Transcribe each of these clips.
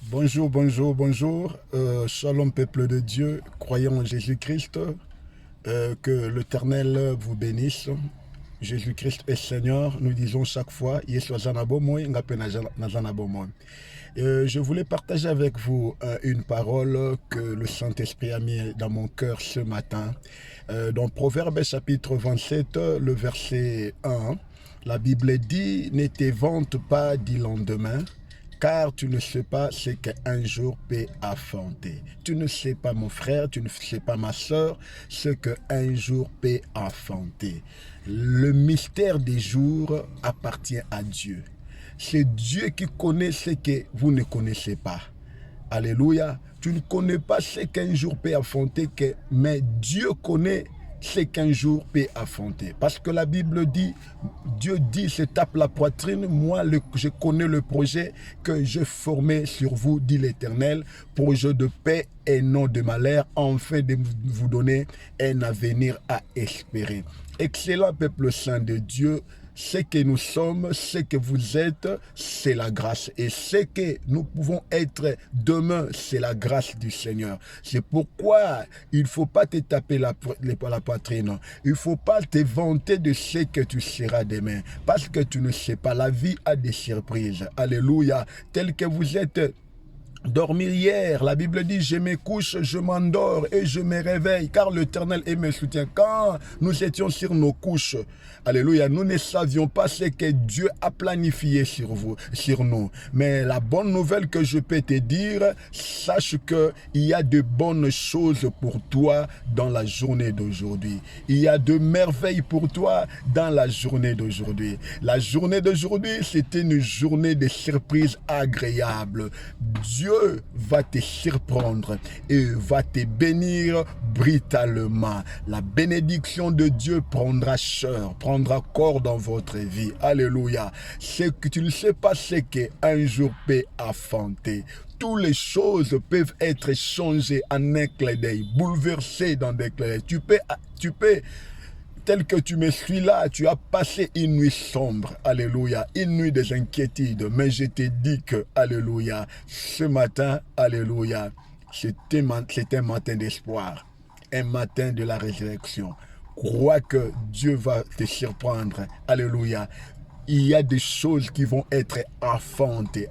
Bonjour, bonjour, bonjour. Shalom, peuple de Dieu, croyons en Jésus-Christ. Que l'Éternel vous bénisse. Jésus-Christ est Seigneur. Nous disons chaque fois, je voulais partager avec vous une parole que le Saint-Esprit a mis dans mon cœur ce matin. Dans Proverbe chapitre 27, le verset 1, la Bible dit « Ne te vante pas du lendemain ». Car tu ne sais pas ce qu'un jour peut affronter. Tu ne sais pas, mon frère, tu ne sais pas, ma soeur, ce qu'un jour peut affronter. Le mystère des jours appartient à Dieu. C'est Dieu qui connaît ce que vous ne connaissez pas. Alléluia. Tu ne connais pas ce qu'un jour peut affronter, mais Dieu connaît ce qu'un jour peut affronter. Parce que la Bible dit, Dieu dit, se tape la poitrine, moi je connais le projet que j'ai formé sur vous, dit l'Éternel, projet de paix et non de malheur, afin de vous donner un avenir à espérer. Excellent peuple saint de Dieu, ce que nous sommes, ce que vous êtes, c'est la grâce. Et ce que nous pouvons être demain, c'est la grâce du Seigneur. C'est pourquoi il ne faut pas te taper la poitrine. Il ne faut pas te vanter de ce que tu seras demain. Parce que tu ne sais pas, la vie a des surprises. Alléluia. Tel que vous êtes dormir hier, la Bible dit, je me couche, je m'endors et je me réveille, car l'Éternel est me soutien. Quand nous étions sur nos couches, alléluia, nous ne savions pas ce que Dieu a planifié sur nous. Mais la bonne nouvelle que je peux te dire, sache qu'il y a de bonnes choses pour toi dans la journée d'aujourd'hui. Il y a de merveilles pour toi dans la journée d'aujourd'hui. La journée d'aujourd'hui, c'est une journée de surprises agréables. Dieu va te surprendre et va te bénir brutalement. La bénédiction de Dieu prendra chair, prendra corps dans votre vie. Alléluia. C'est que tu ne sais pas ce qu'un jour peut affronter. Toutes les choses peuvent être changées en un clin d'œil, bouleversées dans des clins d'œil. Tu peux tel que tu me suis là, tu as passé une nuit sombre, alléluia, une nuit des inquiétudes, mais je te dis que, alléluia, ce matin, alléluia, c'est un matin d'espoir, un matin de la résurrection. Crois que Dieu va te surprendre, alléluia. Il y a des choses qui vont être enfantées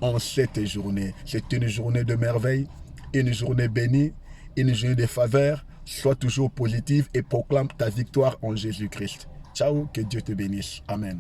en cette journée. C'est une journée de merveille, une journée bénie, une journée de faveur. Sois toujours positif et proclame ta victoire en Jésus-Christ. Ciao, que Dieu te bénisse. Amen.